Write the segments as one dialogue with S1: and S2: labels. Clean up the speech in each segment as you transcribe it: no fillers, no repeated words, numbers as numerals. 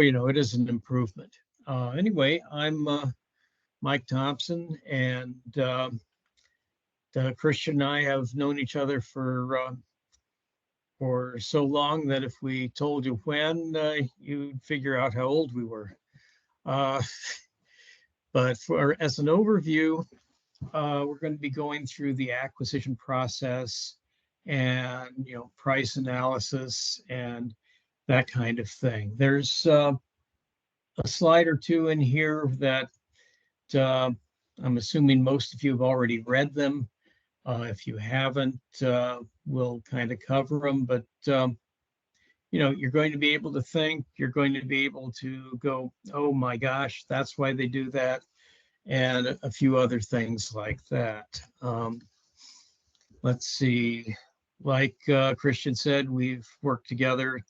S1: it is an improvement. Anyway, I'm Mike Thompson, and Christian and I have known each other for so long that if we told you when, you'd figure out how old we were. Uh, but as an overview, we're going to be going through the acquisition process and price analysis and that kind of thing. There's a slide or two in here that I'm assuming most of you have already read them. If you haven't, we'll kind of cover them, but you're going to be able to think, you're going to be able to go, oh my gosh, that's why they do that, and a few other things like that. Let's see, like Christian said, we've worked together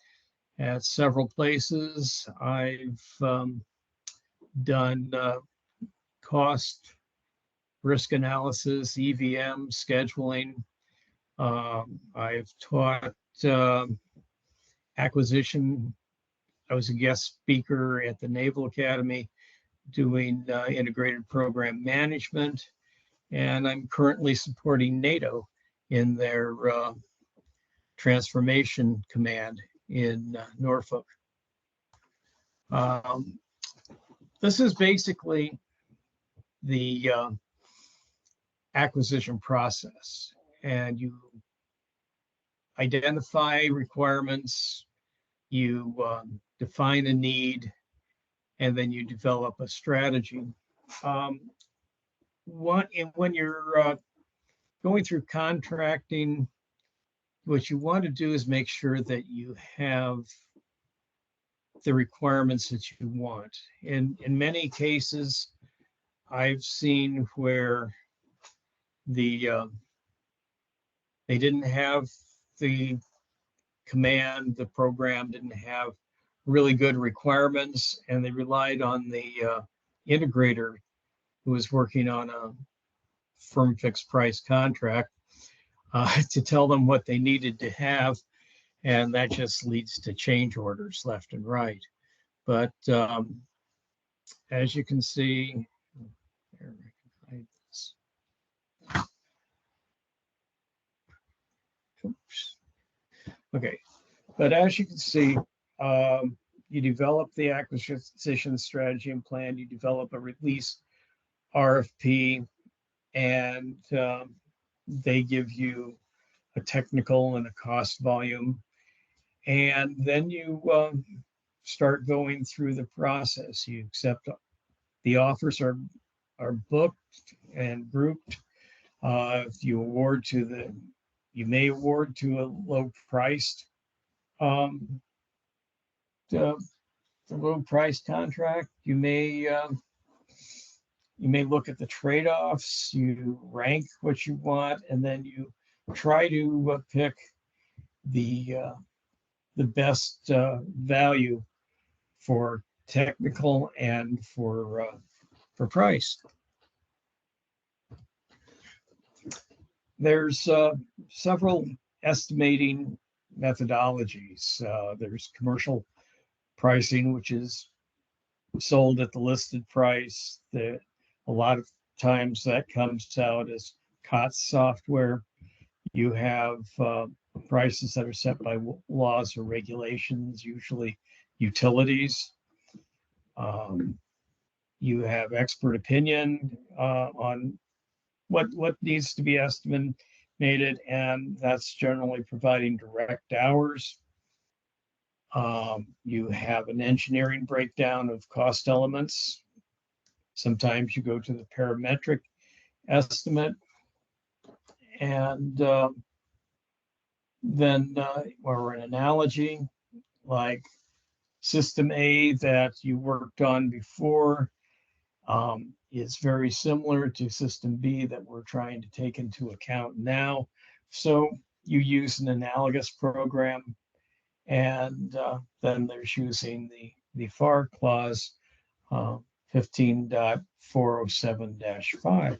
S1: at several places. I've done cost, risk analysis, EVM, scheduling. I've taught acquisition. I was a guest speaker at the Naval Academy doing integrated program management, and I'm currently supporting NATO in their transformation command in Norfolk. This is basically the acquisition process, and you identify requirements, you define a need, and then you develop a strategy. When you're going through contracting, what you want to do is make sure that you have the requirements that you want. In many cases, I've seen where they didn't have the command, the program didn't have really good requirements, and they relied on the integrator who was working on a firm fixed price contract to tell them what they needed to have, and that just leads to change orders left and right. But as you can see, here, I can hide this. Oops. Okay, but as you can see, you develop the acquisition strategy and plan, you develop a release RFP, and they give you a technical and a cost volume. And then you start going through the process. You accept the offers are booked and grouped. If you you may award to a low priced the low price contract. You may look at the trade-offs, you rank what you want, and then you try to pick the best value for technical and for price. There's several estimating methodologies. There's commercial pricing, which is sold at the listed price. A lot of times that comes out as COTS software. You have prices that are set by laws or regulations, usually utilities. You have expert opinion on what needs to be estimated, and that's generally providing direct hours. You have an engineering breakdown of cost elements. Sometimes you go to the parametric estimate, and then or an analogy like system A that you worked on before is very similar to system B that we're trying to take into account now. So you use an analogous program, and then there's using the FAR clause 15.407-5.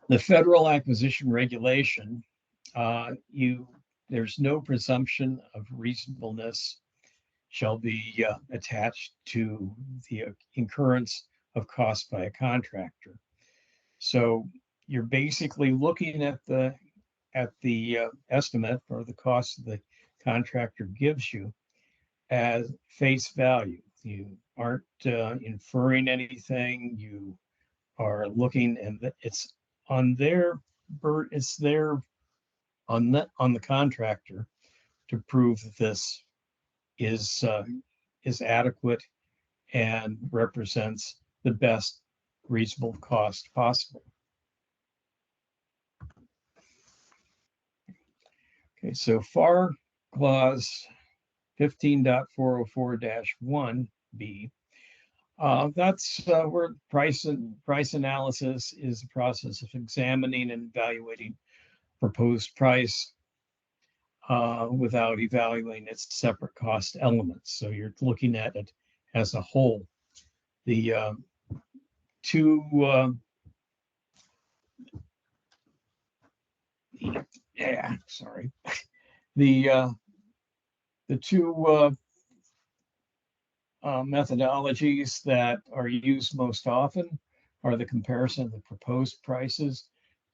S1: The federal acquisition regulation, you there's no presumption of reasonableness shall be attached to the incurrence of cost by a contractor. So you're basically looking at the estimate or the cost the contractor gives you as face value. You aren't inferring anything. You are looking, and it's on their it's there on the contractor to prove that this is adequate and represents the best reasonable cost possible. Okay, so FAR clause 15.404-1B. That's where price analysis is the process of examining and evaluating proposed price without evaluating its separate cost elements. So you're looking at it as a whole. The two the two methodologies that are used most often are the comparison of the proposed prices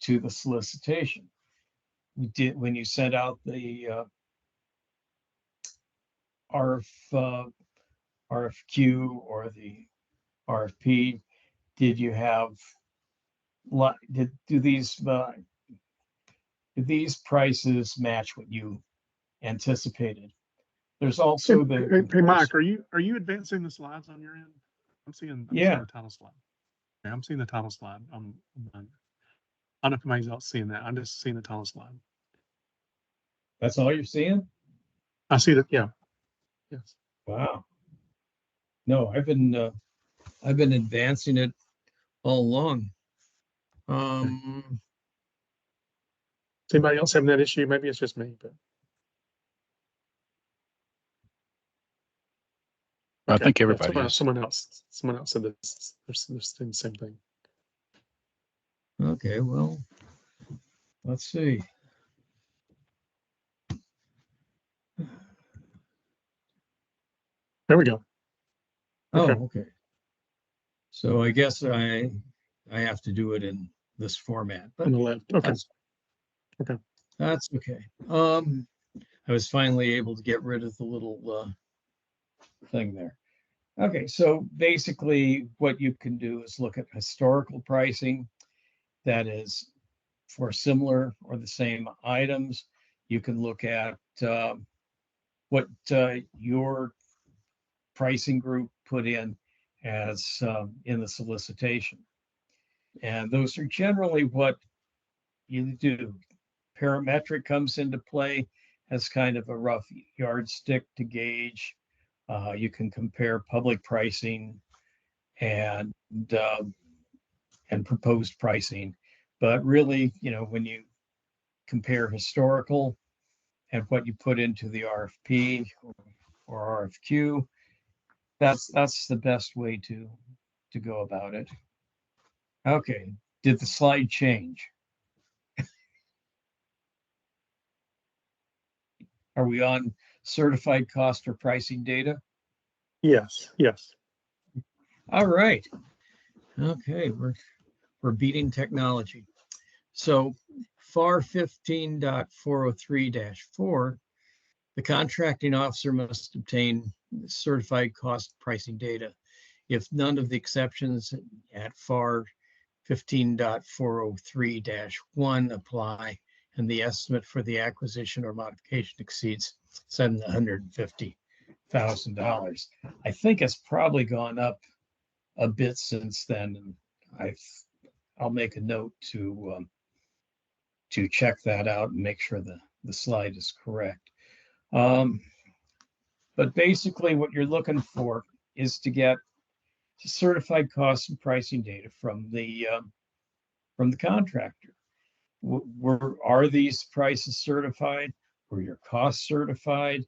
S1: to the solicitation. We did when you sent out the RFQ or the RFP. Did you have do these prices match what you anticipated? There's also
S2: Hey Mike, are you advancing the slides on your end? I'm seeing the title slide. Okay, I'm seeing the title slide. I don't know if anybody's else seeing that. I'm just seeing the title slide.
S1: That's all you're seeing?
S2: I see that. Yeah. Yes.
S1: Wow. No, I've been advancing it all along.
S2: Okay. Is anybody else having that issue? Maybe it's just me, but
S3: I think everybody is.
S2: Someone else said this. They're saying the same thing.
S1: Okay, well, let's see.
S2: There we go.
S1: Okay. Oh, okay. So I guess I have to do it in this format, but
S2: on the left. Okay.
S1: That's okay. I was finally able to get rid of the little thing there. Okay, so basically what you can do is look at historical pricing, that is for similar or the same items. You can look at what your pricing group put in as in the solicitation. And those are generally what you do. Parametric comes into play as kind of a rough yardstick to gauge. You can compare public pricing and proposed pricing, but really, when you compare historical and what you put into the RFP or RFQ, that's the best way to go about it. Okay, did the slide change? Are we on certified cost or pricing data?
S2: Yes.
S1: All right. Okay, we're beating technology. So FAR 15.403-4, the contracting officer must obtain certified cost pricing data. If none of the exceptions at FAR 15.403-1 apply, and the estimate for the acquisition or modification exceeds $750,000. I think it's probably gone up a bit since then, and I'll make a note to check that out and make sure the slide is correct. But basically, what you're looking for is to get certified cost and pricing data from the contractor. Are these prices certified? Were your costs certified?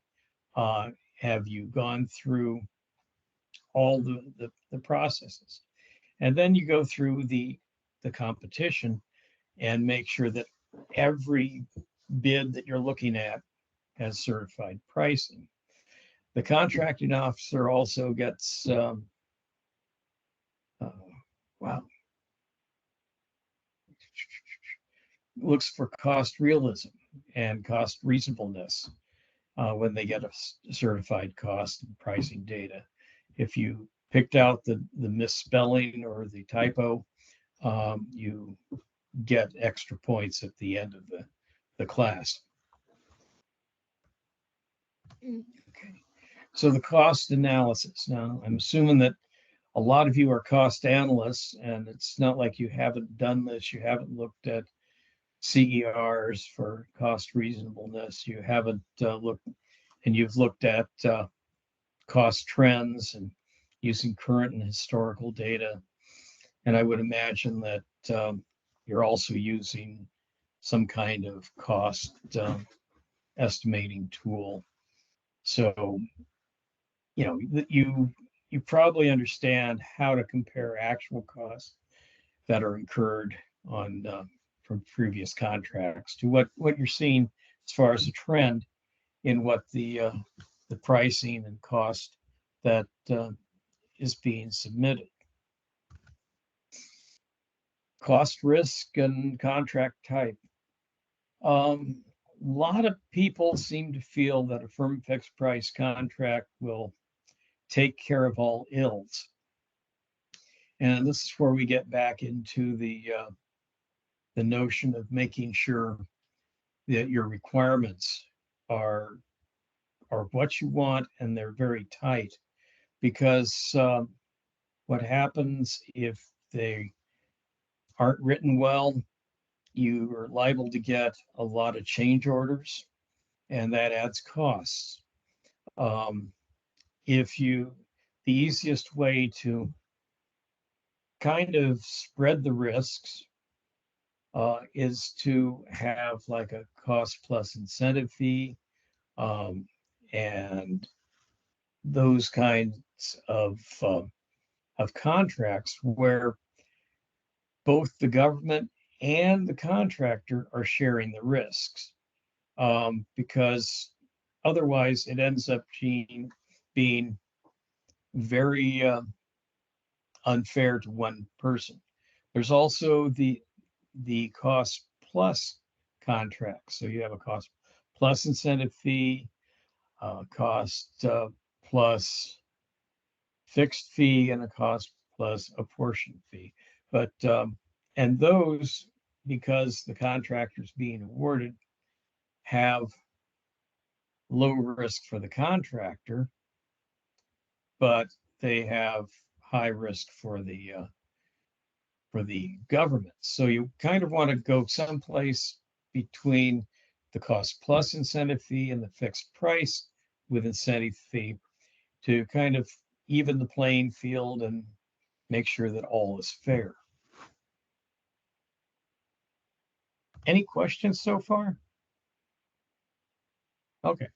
S1: Have you gone through all the processes? And then you go through the competition and make sure that every bid that you're looking at as certified pricing. The contracting officer also gets, wow, looks for cost realism and cost reasonableness when they get a certified cost and pricing data. If you picked out the misspelling or the typo, you get extra points at the end of the class. Okay, so the cost analysis. Now, I'm assuming that a lot of you are cost analysts, and it's not like you haven't done this. You haven't looked at CERs for cost reasonableness. You haven't looked, and you've looked at cost trends and using current and historical data. And I would imagine that you're also using some kind of cost estimating tool. So, you know, you probably understand how to compare actual costs that are incurred on from previous contracts to what you're seeing as far as a trend in what the pricing and cost that is being submitted. Cost, risk, and contract type. A lot of people seem to feel that a firm fixed price contract will take care of all ills. And this is where we get back into the notion of making sure that your requirements are what you want and they're very tight. Because what happens if they aren't written well, you are liable to get a lot of change orders, and that adds costs. The easiest way to kind of spread the risks is to have like a cost plus incentive fee, and those kinds of contracts where both the government and the contractor are sharing the risks, because otherwise it ends up being very unfair to one person. There's also the cost plus contract. So you have a cost plus incentive fee, cost plus fixed fee, and a cost plus apportion fee. But and those, because the contractors being awarded have low risk for the contractor, but they have high risk for the government. So you kind of want to go someplace between the cost plus incentive fee and the fixed price with incentive fee to kind of even the playing field and make sure that all is fair. Any questions so far? Okay.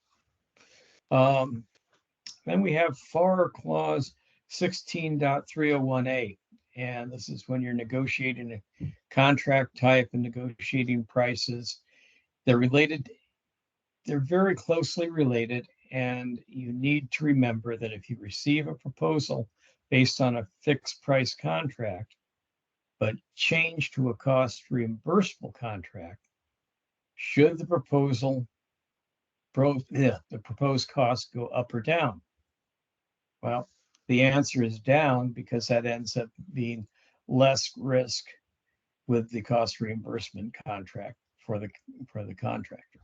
S1: Then we have FAR Clause 16.301A, and this is when you're negotiating a contract type and negotiating prices. They're related, they're very closely related, and you need to remember that if you receive a proposal based on a fixed price contract, but change to a cost reimbursable contract, should the proposed cost go up or down? Well, the answer is down, because that ends up being less risk with the cost reimbursement contract for the contractor.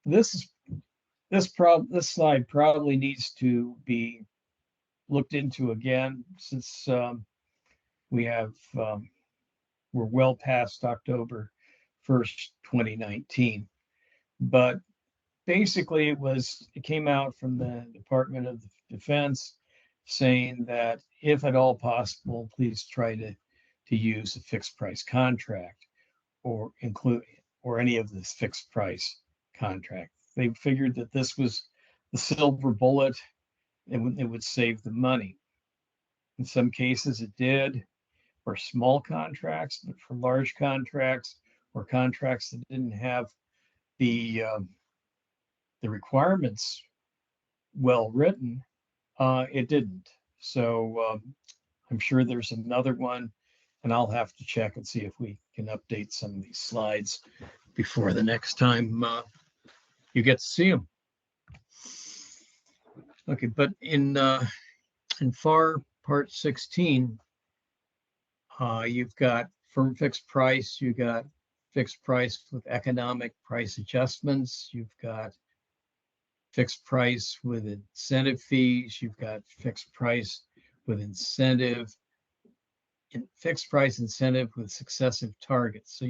S1: This slide probably needs to be looked into again, since we're well past October 1st, 2019. But basically it came out from the Department of Defense saying that if at all possible, please try to use a fixed price contract or any of this fixed price contract. They figured that this was the silver bullet, and it would save the money. In some cases it did for small contracts, but for large contracts or contracts that didn't have the requirements well written, it didn't. So I'm sure there's another one, and I'll have to check and see if we can update some of these slides before the next time you get to see them. Okay, but in FAR Part 16, you've got firm fixed price, you've got fixed price with economic price adjustments, you've got fixed price with incentive fees, you've got fixed price with fixed price incentive with successive targets. So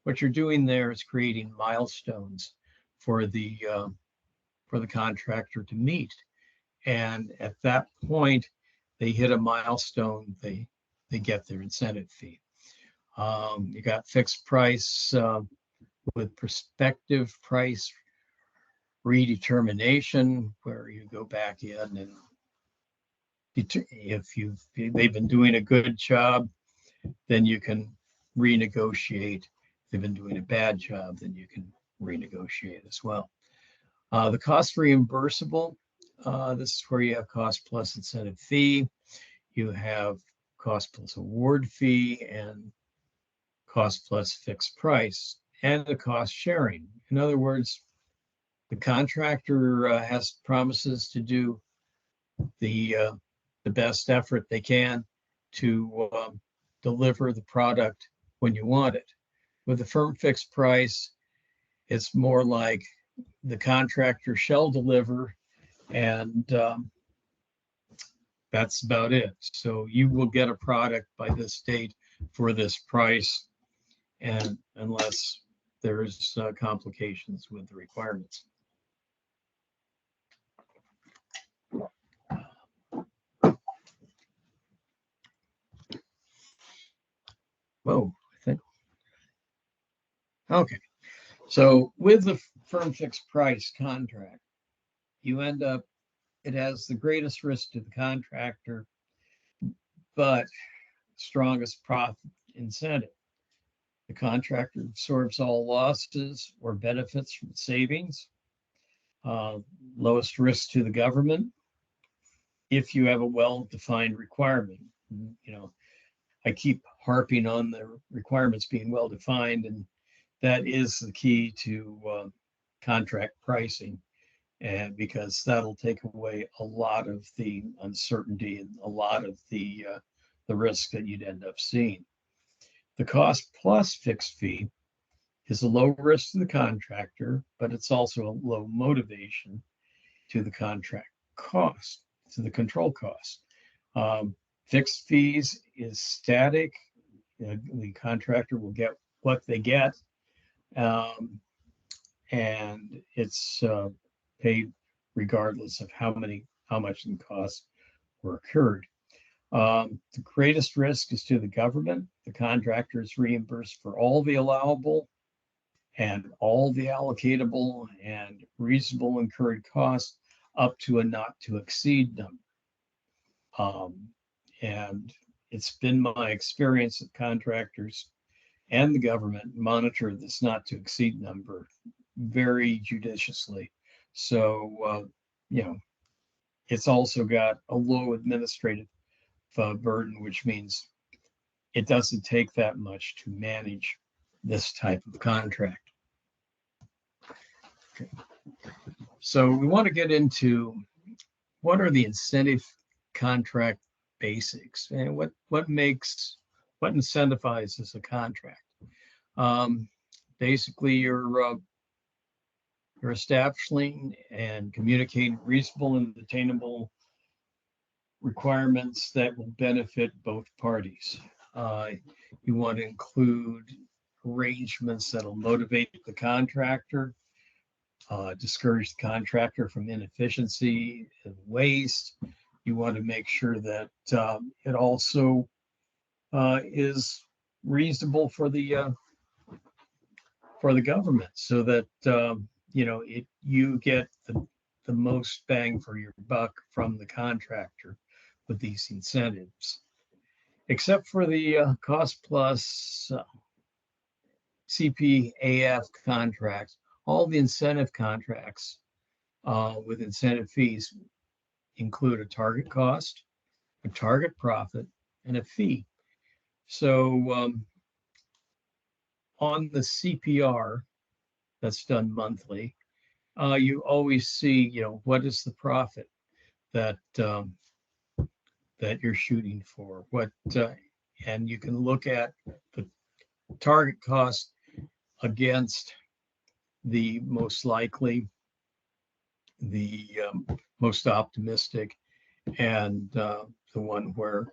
S1: what you're doing there is creating milestones for the contractor to meet. And at that point, they hit a milestone, they get their incentive fee. You got fixed price with prospective price redetermination, where you go back in and if they've been doing a good job, then you can renegotiate. If they've been doing a bad job, then you can renegotiate as well. The cost reimbursable, this is where you have cost plus incentive fee. You have cost plus award fee and cost plus fixed price and the cost sharing. In other words, the contractor has promises to do the best effort they can to deliver the product when you want it. With the firm fixed price, it's more like the contractor shall deliver, and that's about it. So you will get a product by this date for this price, and unless there's complications with the requirements. Whoa, I think. Okay. So with the firm fixed price contract, you end up, it has the greatest risk to the contractor, but strongest profit incentive. The contractor absorbs all losses or benefits from savings, lowest risk to the government if you have a well-defined requirement. You know, I keep harping on the requirements being well-defined, and that is the key to contract pricing, and because that'll take away a lot of the uncertainty and a lot of the risk that you'd end up seeing. The cost plus fixed fee is a low risk to the contractor, but it's also a low motivation to the contract cost, to the control cost. Fixed fees is static. The contractor will get what they get, and it's paid regardless of how much in costs were incurred. The greatest risk is to the government. The contractor is reimbursed for all the allowable and all the allocatable and reasonable incurred costs up to a not to exceed number. And it's been my experience that contractors and the government monitor this not to exceed number very judiciously. So, it's also got a low administrative burden, which means it doesn't take that much to manage this type of contract. Okay. So we want to get into what are the incentive contract basics and what incentivizes a contract. Basically, you're establishing and communicating reasonable and attainable requirements that will benefit both parties. You want to include arrangements that'll motivate the contractor, discourage the contractor from inefficiency and waste. You want to make sure that it also is reasonable for the government, so that you get the most bang for your buck from the contractor with these incentives. Except for the cost plus CPAF contracts, all the incentive contracts with incentive fees include a target cost, a target profit, and a fee. So on the CPR that's done monthly, you always see, what is the profit that that you're shooting for? And you can look at the target cost against the most likely, the most optimistic, and the one where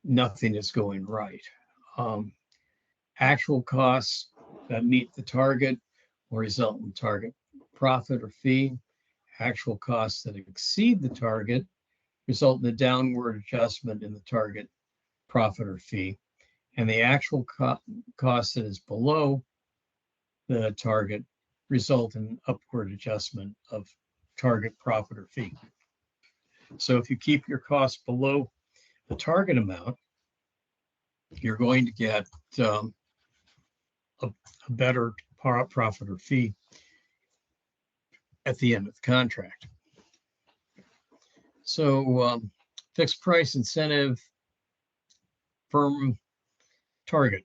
S1: nothing is going right. Actual costs that meet the target will result in target profit or fee. Actual costs that exceed the target result in a downward adjustment in the target profit or fee. And the actual cost that is below the target result in upward adjustment of target profit or fee. So if you keep your costs below the target amount, you're going to get a better profit or fee at the end of the contract. So fixed price incentive firm target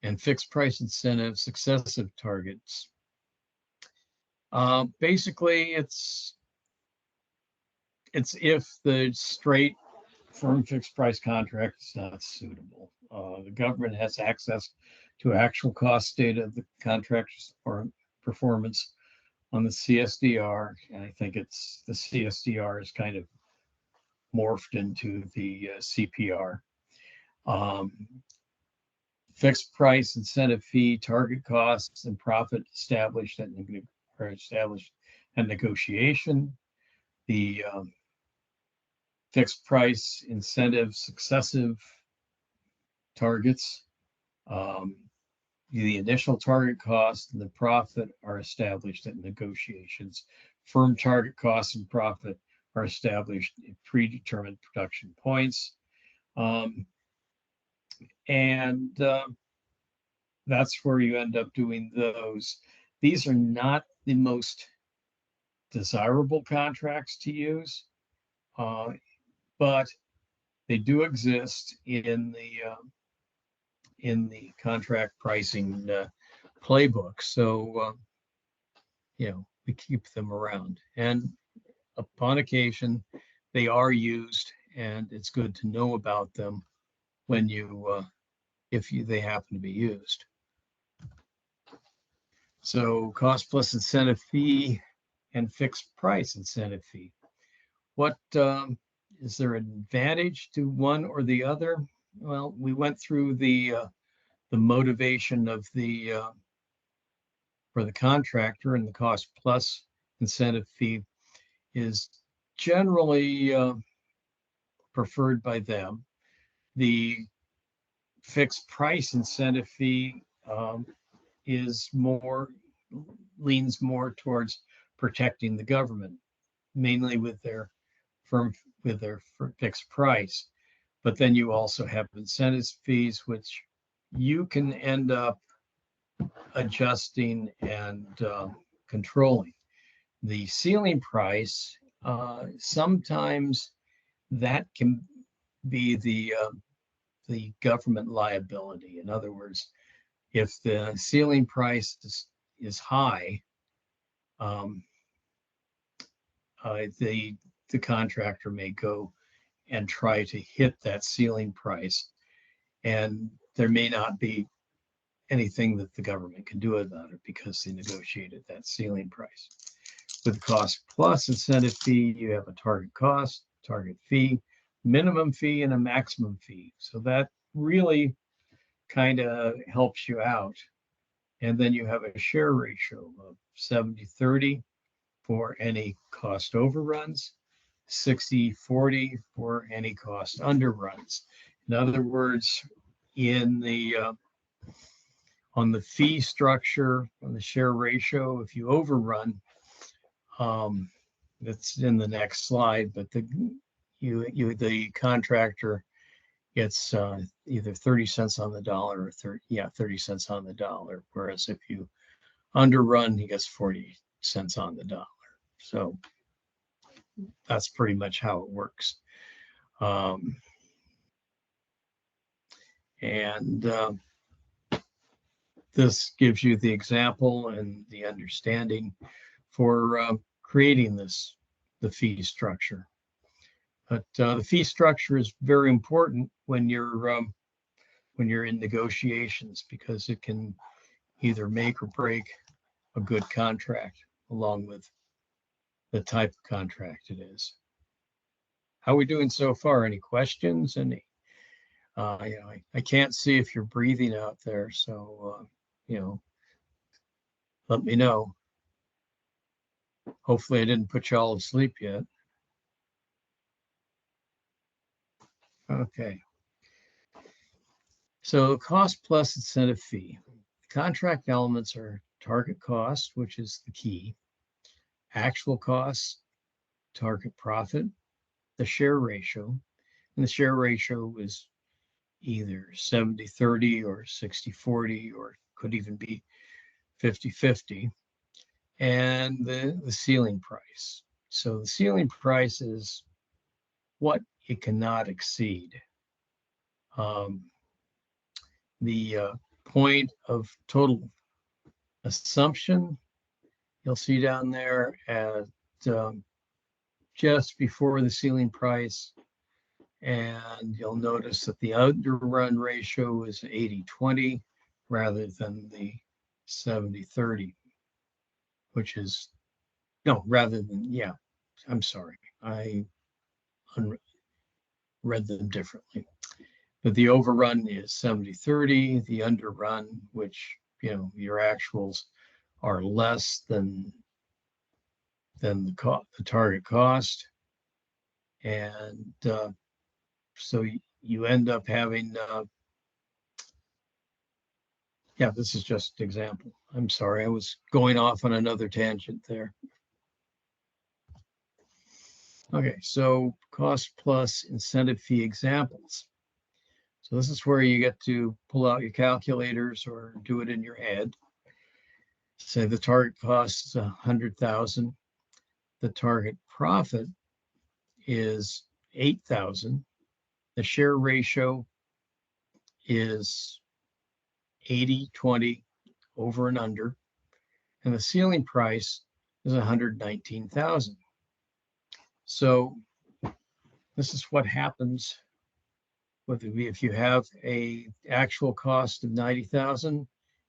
S1: and fixed price incentive successive targets. Basically, it's if the straight firm fixed price contract is not suitable. The government has access to actual cost data of the contractor's performance on the CSDR. And I think it's the CSDR is kind of morphed into the CPR. Fixed price incentive fee, target costs, and profit established at negotiation. The fixed price incentive successive targets, the initial target cost and the profit are established at negotiations. Firm target costs and profit are established at predetermined production points. And that's where you end up doing those. These are not the most desirable contracts to use, but they do exist in the contract pricing playbook. So, we keep them around. And upon occasion, they are used, and it's good to know about them when they happen to be used. So cost plus incentive fee and fixed price incentive fee. What is there an advantage to one or the other? Well, we went through the motivation of for the contractor, and the cost plus incentive fee is generally preferred by them. The fixed price incentive fee leans more towards protecting the government, mainly with their fixed price. But then you also have incentive fees, which you can end up adjusting and controlling. The ceiling price, sometimes that can be the government liability. In other words, if the ceiling price is high, the contractor may go and try to hit that ceiling price, and there may not be anything that the government can do about it because they negotiated that ceiling price. With cost plus incentive fee, you have a target cost, target fee, minimum fee, and a maximum fee. So that really kind of helps you out. And then you have a share ratio of 70-30 for any cost overruns, 60-40 for any cost underruns. In other words, on the fee structure, on the share ratio, if you overrun, that's in the next slide, but the contractor it's either 30 cents on the dollar or 30 cents on the dollar. Whereas if you underrun, he gets 40 cents on the dollar. So that's pretty much how it works. And this gives you the example and the understanding for creating the fee structure. But the fee structure is very important when you're in negotiations, because it can either make or break a good contract, along with the type of contract it is. How are we doing so far? Any questions? Any? I can't see if you're breathing out there, so let me know. Hopefully, I didn't put you all to sleep yet. Okay. So cost plus incentive fee. Contract elements are target cost, which is the key, actual cost, target profit, the share ratio. And the share ratio is either 70-30 or 60-40, or could even be 50-50. And the ceiling price. So the ceiling price is what it cannot exceed. The point of total assumption, you'll see down there at just before the ceiling price. And you'll notice that the underrun ratio is 80-20 rather than the 70-30, which is, no, rather than, yeah, I'm sorry. I read them differently. But the overrun is 70-30, the underrun, which, your actuals are less than the target cost. And so you end up having, this is just an example. I'm sorry, I was going off on another tangent there. Okay, so cost plus incentive fee examples. So this is where you get to pull out your calculators or do it in your head. Say the target cost is 100,000. The target profit is 8,000. The share ratio is 80-20 over and under. And the ceiling price is 119,000. So this is what happens if you have a actual cost of 90,000,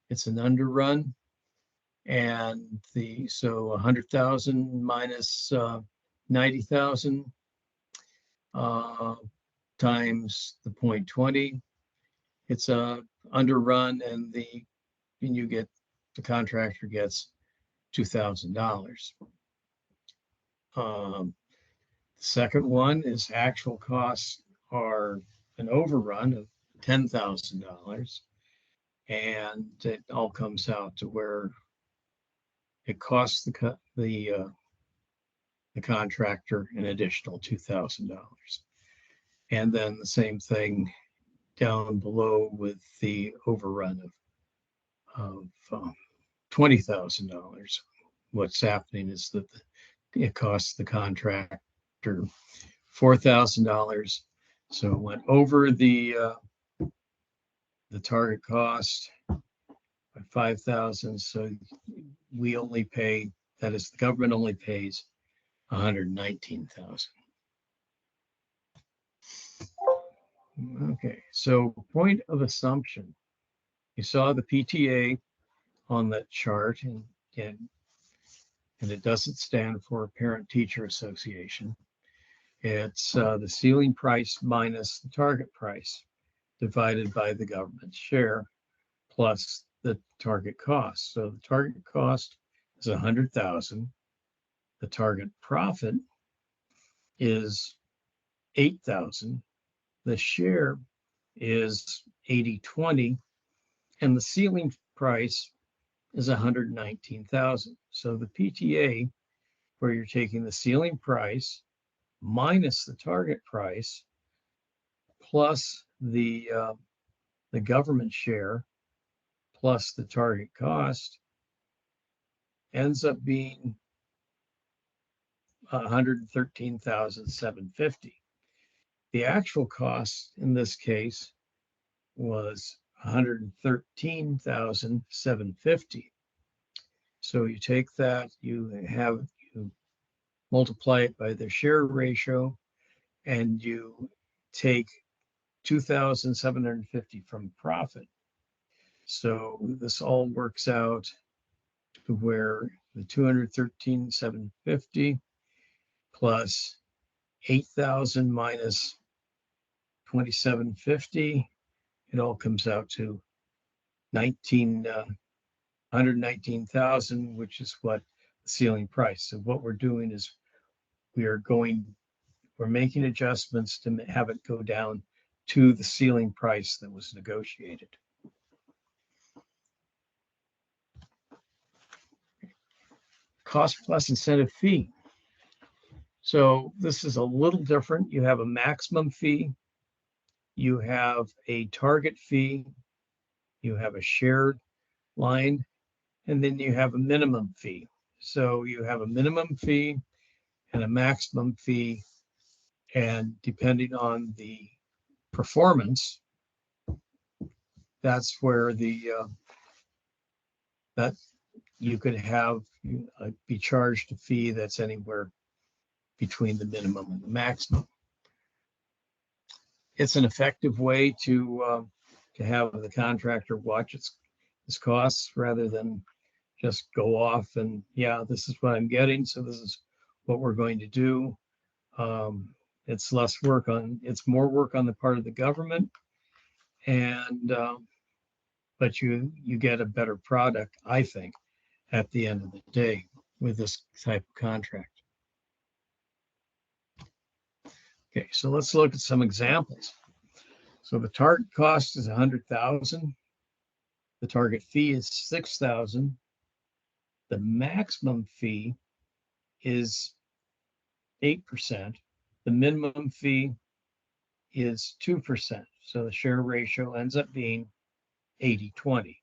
S1: it's an underrun. And so 100,000 minus 90,000 times the 0.20, it's a underrun, and the contractor gets $2,000. The second one is actual costs are an overrun of $10,000, and it all comes out to where it costs the contractor an additional $2,000. And then the same thing down below with the overrun of $20,000. What's happening is that it costs the contractor $4,000. So it went over the target cost by 5,000. So we only pay, that is, the government only pays 119,000. Okay, so point of assumption. You saw the PTA on that chart, and it doesn't stand for Parent-Teacher Association. It's the ceiling price minus the target price divided by the government share plus the target cost. So the target cost is 100,000. The target profit is 8,000. The share is 80-20, and the ceiling price is 119,000. So the PTA, where you're taking the ceiling price minus the target price plus the government share plus the target cost ends up being $113,750. The actual cost in this case was $113,750. So you take that, you multiply it by the share ratio, and you take 2,750 from profit. So this all works out to where the 213,750 plus 8,000 minus 2,750, it all comes out to 119,000, which is what the ceiling price. So what we're doing is we're making adjustments to have it go down to the ceiling price that was negotiated. Cost plus incentive fee. So this is a little different. You have a maximum fee, you have a target fee, you have a shared line, and then you have a minimum fee. So you have a minimum fee and a maximum fee, and depending on the performance, that's where that you could have be charged a fee that's anywhere between the minimum and the maximum. It's an effective way to have the contractor watch its costs rather than just go off and, yeah, this is what I'm getting, so this is what we're going to do. It's more work on the part of the government, and but you get a better product, I think, at the end of the day with this type of contract. Okay, so let's look at some examples. So the target cost is 100,000. The target fee is 6,000. The maximum fee is 8%. The minimum fee is 2%. So the share ratio ends up being 80-20.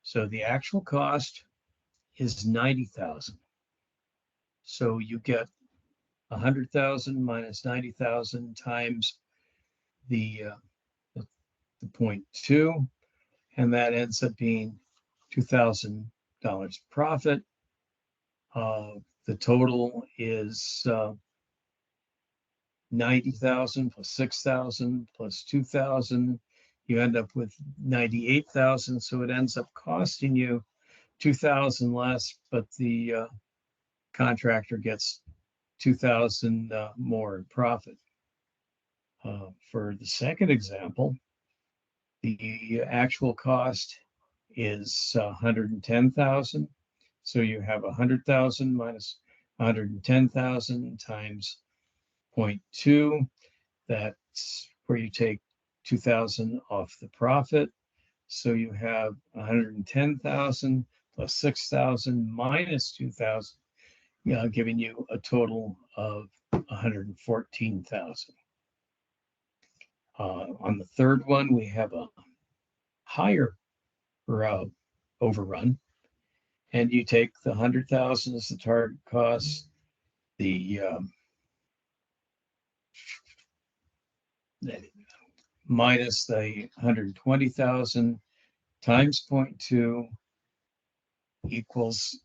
S1: So the actual cost is 90,000. So you get 100,000 minus 90,000 times the 0.2, and that ends up being $2,000 profit. The total is 90,000 plus 6,000 plus 2,000. You end up with 98,000. So it ends up costing you 2,000 less, but the contractor gets 2,000 more in profit. For the second example, the actual cost is 110,000. So you have 100,000 minus 110,000 times 0.2. That's where you take 2,000 off the profit. So you have 110,000 plus 6,000 minus 2,000, giving you a total of 114,000. On the third one, we have a higher overrun, and you take the 100,000 as the target cost, the minus the 120,000 times 0.2 equals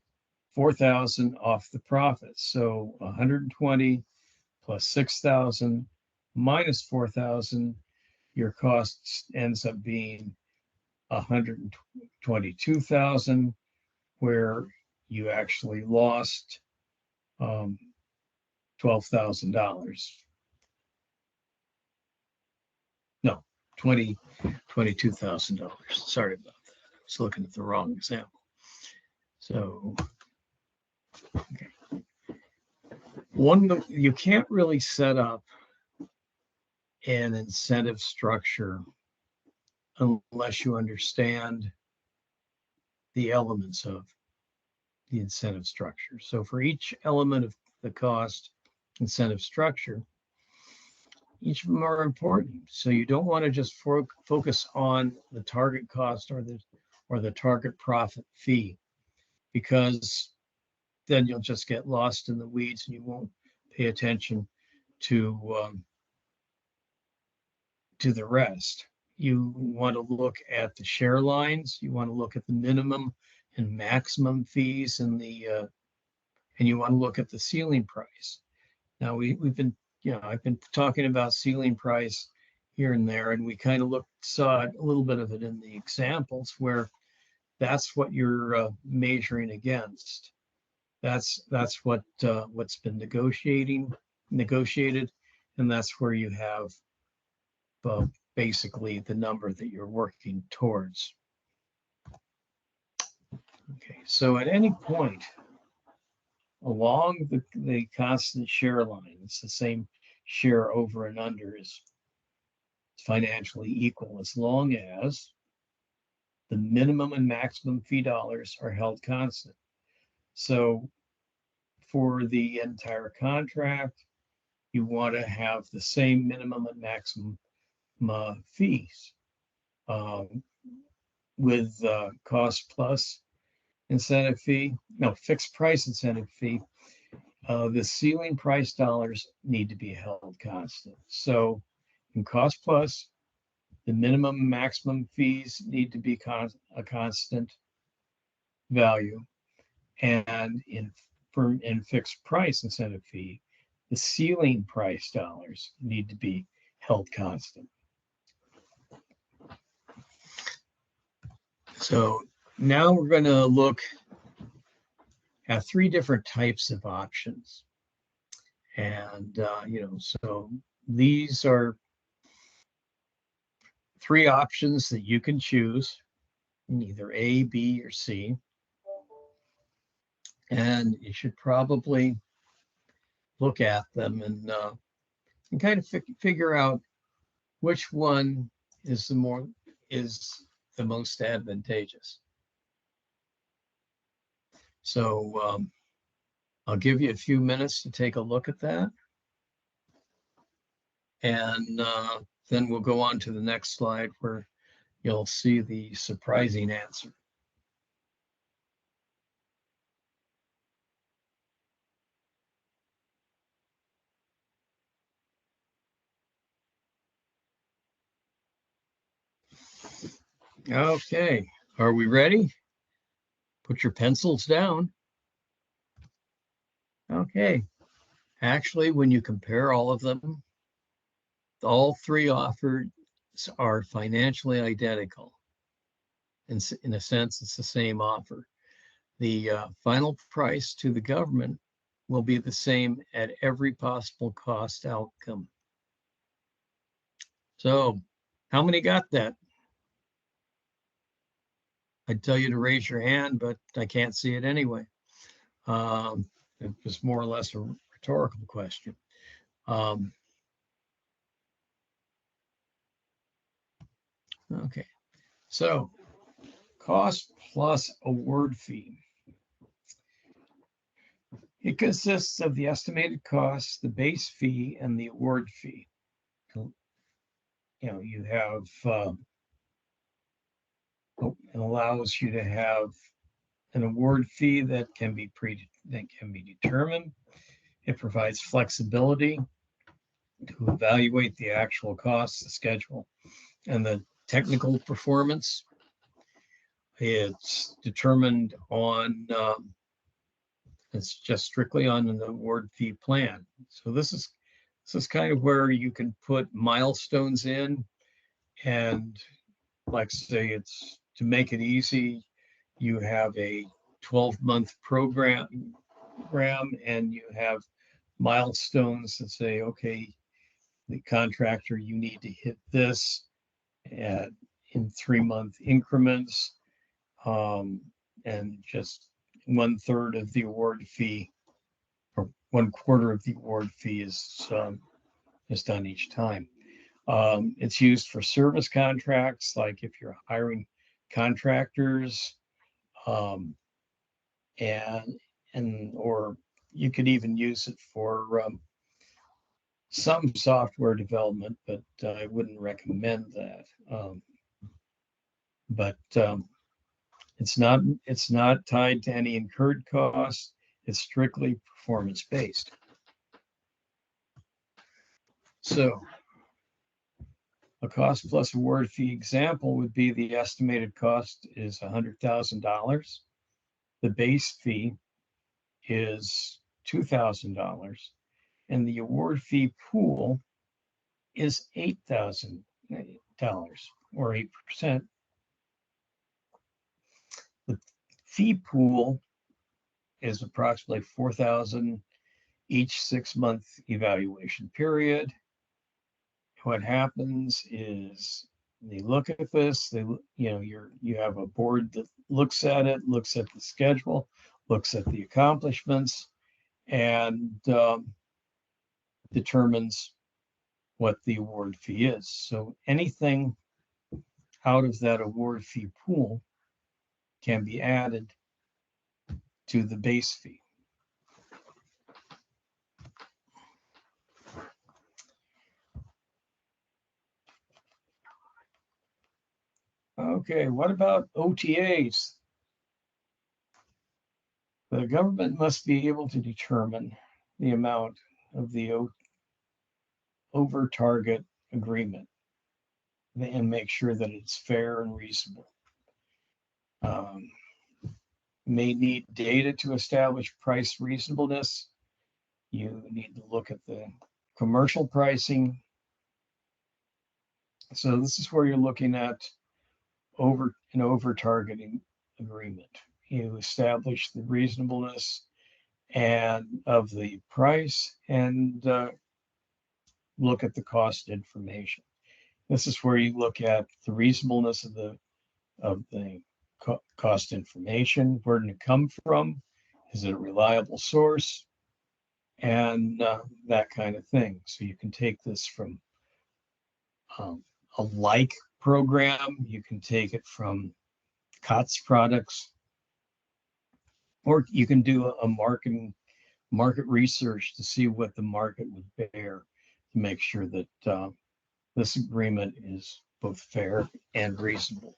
S1: 4,000 off the profit. So 120 plus 6,000 minus 4,000, your cost ends up being 122,000, where you actually lost $12,000. No, $22,000. Sorry about that. I was looking at the wrong example. So, okay. You can't really set up an incentive structure unless you understand the elements of the incentive structure. So for each element of the cost incentive structure, each of them are important. So you don't want to just focus on the target cost or the target profit fee, because then you'll just get lost in the weeds and you won't pay attention to the rest. You want to look at the share lines. You want to look at the minimum and maximum fees and you want to look at the ceiling price. Now we've been, I've been talking about ceiling price here and there, and we kind of saw a little bit of it in the examples where that's what you're measuring against. That's what's been negotiated, and that's where you have basically the number that you're working towards. Okay, so at any point along the constant share line, it's the same share over and under is financially equal as long as the minimum and maximum fee dollars are held constant. So for the entire contract, you want to have the same minimum and maximum fees with cost plus incentive fee, no, fixed price incentive fee. The ceiling price dollars need to be held constant. So in cost plus, the minimum and maximum fees need to be a constant value. And in fixed price incentive fee, the ceiling price dollars need to be held constant. So now we're going to look at three different types of options. And, so these are three options that you can choose, either A, B, or C. And you should probably look at them and kind of figure out which one is the most advantageous. So I'll give you a few minutes to take a look at that. And then we'll go on to the next slide where you'll see the surprising answer. Okay, are we ready? Put your pencils down. Okay, actually, when you compare all of them, all three offered are financially identical. In a sense, it's the same offer. The final price to the government will be the same at every possible cost outcome. So, how many got that? I'd tell you to raise your hand, but I can't see it anyway. It was more or less a rhetorical question. Okay, so cost plus award fee. It consists of the estimated cost, the base fee, and the award fee. You have it allows you to have an award fee that can be determined. It provides flexibility to evaluate the actual costs, the schedule, and the technical performance. It's determined on it's just strictly on an award fee plan. So this is kind of where you can put milestones in, and like say it's to make it easy, you have a 12-month program and you have milestones that say, okay, the contractor, you need to hit this in 3-month increments, and just 1/3 of the award fee or 1/4 of the award fee is done each time. It's used for service contracts, like if you're hiring contractors, and or you could even use it for some software development, but I wouldn't recommend that. But it's not tied to any incurred costs. It's strictly performance based. So a cost plus award fee example would be the estimated cost is $100,000. The base fee is $2,000, and the award fee pool is $8,000 or 8%. The fee pool is approximately $4,000 each 6-month evaluation period. What happens is they look at this, you have a board that looks at it, looks at the schedule, looks at the accomplishments, and determines what the award fee is. So anything out of that award fee pool can be added to the base fee. Okay, what about OTAs? The government must be able to determine the amount of the over target agreement and make sure that it's fair and reasonable. May need data to establish price reasonableness. You need to look at the commercial pricing. So this is where you're looking at over targeting agreement. You establish the reasonableness and of the price and look at the cost information. This is where you look at the reasonableness of the cost information. Where did it come from? Is it a reliable source? And that kind of thing. So you can take this from a like program. You can take it from COTS products, or you can do a market research to see what the market would bear to make sure that this agreement is both fair and reasonable.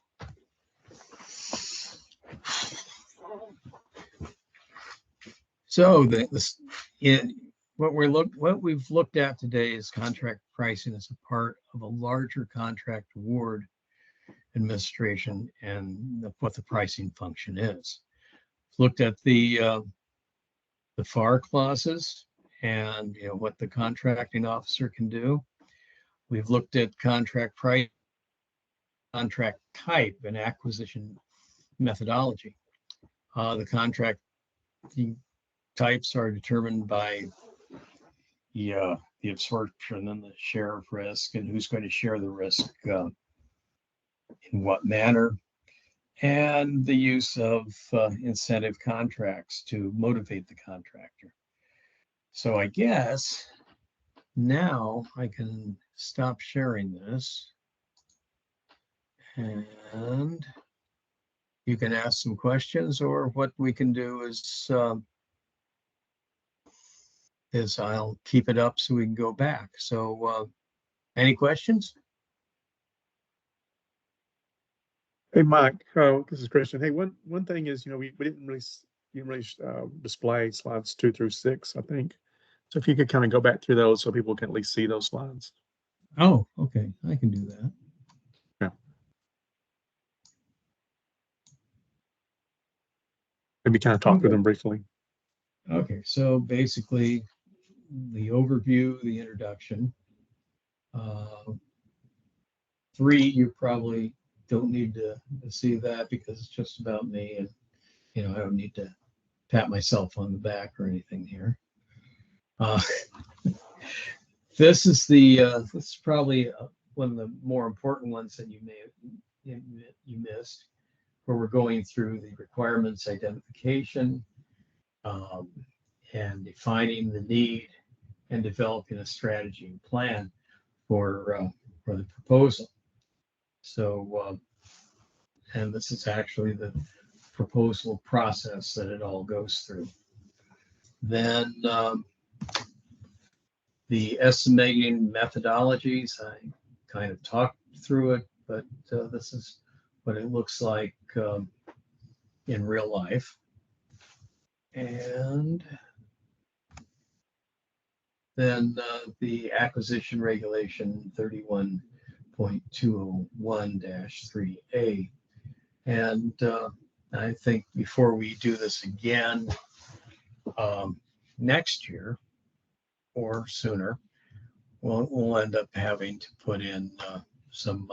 S1: So what we've looked at today is contract pricing as a part of a larger contract award administration and what the pricing function is. Looked at the FAR clauses and what the contracting officer can do. We've looked at contract price, contract type, and acquisition methodology. The contract types are determined by the absorption and the share of risk, and who's going to share the risk in what manner, and the use of incentive contracts to motivate the contractor. So I guess now I can stop sharing this, and you can ask some questions, or what we can do is I'll keep it up so we can go back. So any questions?
S2: Hey, Mike, this is Christian. Hey, one thing is, we didn't really display slides 2 through 6, I think. So if you could kind of go back through those so people can at least see those slides.
S1: Oh, okay, I can do that.
S2: Yeah. Maybe kind of talk through them briefly.
S1: Okay, so basically the overview, the introduction. 3, you probably don't need to see that because it's just about me, and I don't need to pat myself on the back or anything here. This is probably one of the more important ones that you missed, where we're going through the requirements identification and defining the need and developing a strategy and plan for the proposal. So, and this is actually the proposal process that it all goes through. Then The estimating methodologies, I kind of talked through it, but this is what it looks like in real life. And then the acquisition regulation 31.201-3A. And I think before we do this again next year or sooner, we'll end up having to put in some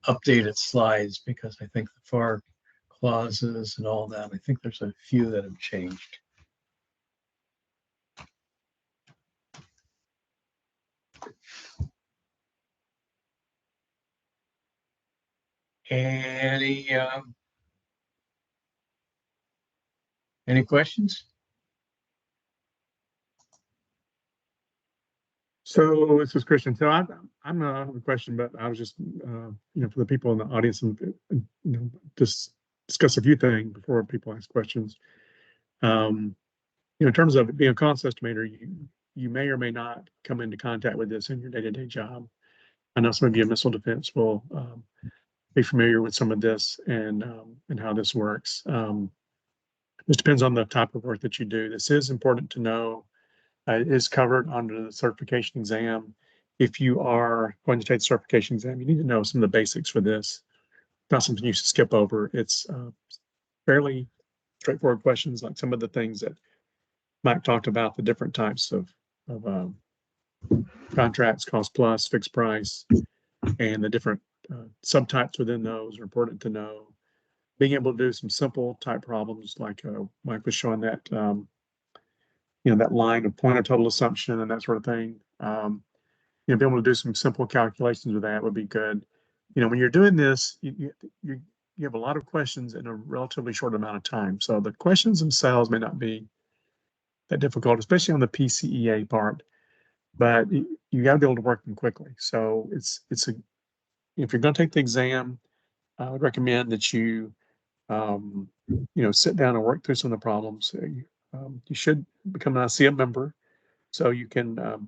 S1: updated slides, because I think the FAR clauses and all that, I think there's a few that have changed. Any questions?
S2: So this is Christian. So I'm not have a question, but I was just for the people in the audience and just discuss a few things before people ask questions. In terms of being a cost estimator, you may or may not come into contact with this in your day-to-day job. I know some of you in missile defense will be familiar with some of this and how this works. This depends on the type of work that you do. This is important to know. It is covered under the certification exam. If you are going to take the certification exam, you need to know some of the basics for this. Not something you should skip over. It's fairly straightforward questions, like some of the things that Mike talked about, the different types of contracts, cost plus, fixed price, and the different subtypes within those are important to know. Being able to do some simple type problems, like Mike was showing that, that line of point of total assumption and that sort of thing. Being able to do some simple calculations with that would be good. When you're doing this, you have a lot of questions in a relatively short amount of time. So the questions themselves may not be that difficult, especially on the PCEA part, but you got to be able to work them quickly. So if you're going to take the exam, I would recommend that you sit down and work through some of the problems. You should become an ICEAA member, so you can have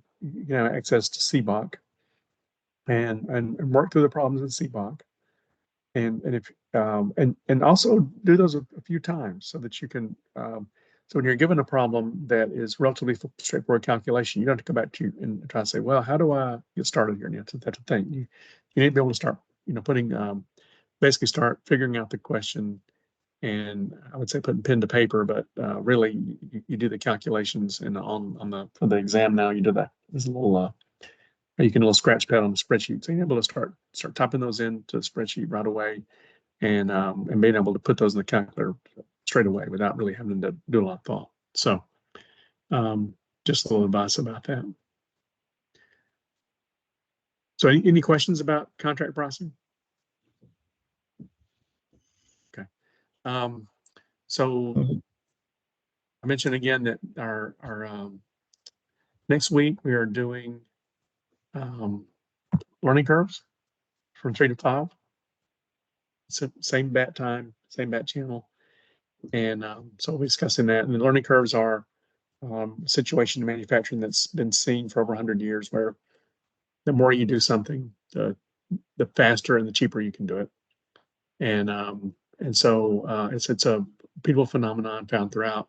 S2: access to CBOC and work through the problems in CBOC, and also do those a few times so that you can. So when you're given a problem that is relatively straightforward calculation, you don't have to go back to and try to say, well, how do I get started here? And that's the thing. You need to be able to start, basically start figuring out the question. And I would say putting pen to paper, but really you do the calculations, and for the exam now you do that. There's a little you can a little scratch pad on the spreadsheet, so you're able to start typing those into the spreadsheet right away, and being able to put those in the calculator straight away without really having to do a lot of thought. So just a little advice about that. So any questions about contract pricing? Okay. So I mentioned again that our next week we are doing learning curves from 3 to 5. So same bat time, same bat channel. And so we'll be discussing that. And the learning curves are a situation in manufacturing that's been seen for over 100 years, where the more you do something, the faster and the cheaper you can do it. And so it's a repeatable phenomenon found throughout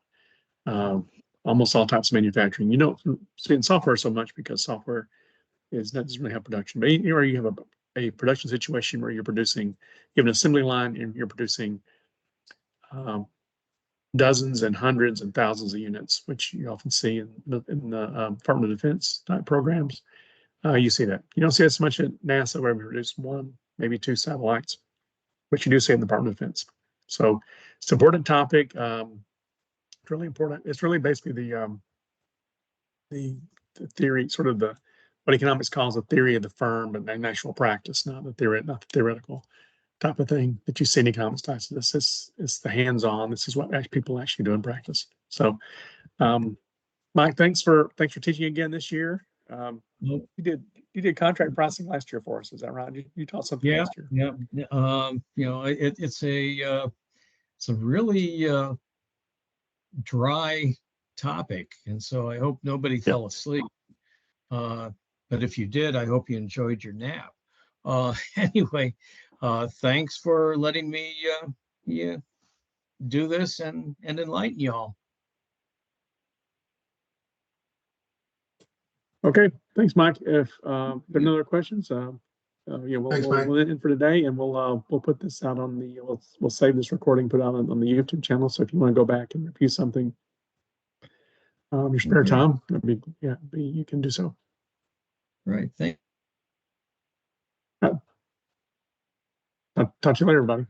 S2: almost all types of manufacturing. You don't see it in software so much, because software doesn't really have production. But anywhere you have a production situation where you're producing, you have an assembly line and you're producing dozens and hundreds and thousands of units, which you often see in the Department of Defense type programs. You see that. You don't see as much at NASA, where we produce 1, maybe 2 satellites, but you do see it in the Department of Defense. So it's an important topic. It's really important. It's really basically the theory, sort of what economics calls the theory of the firm, but in actual practice, not the theoretical type of thing that you see in economics classes. This is the hands-on. This is what people actually do in practice. So, Mike, thanks for teaching again this year. You did contract pricing last year for us. Is that right? You taught something last year.
S1: Yeah. It's a really dry topic, and so I hope nobody fell asleep. But if you did, I hope you enjoyed your nap. Anyway, thanks for letting me yeah, do this and enlighten y'all.
S2: Okay, thanks, Mike. If there are no other questions, yeah,
S4: Thanks, Mike.
S2: we'll end for today, and we'll put this out on the we'll save this recording, put it out on the YouTube channel. So if you want to go back and review something, your spare
S1: Okay.
S2: time, you can do so.
S1: Right. Thank
S2: Talk to you later, everybody.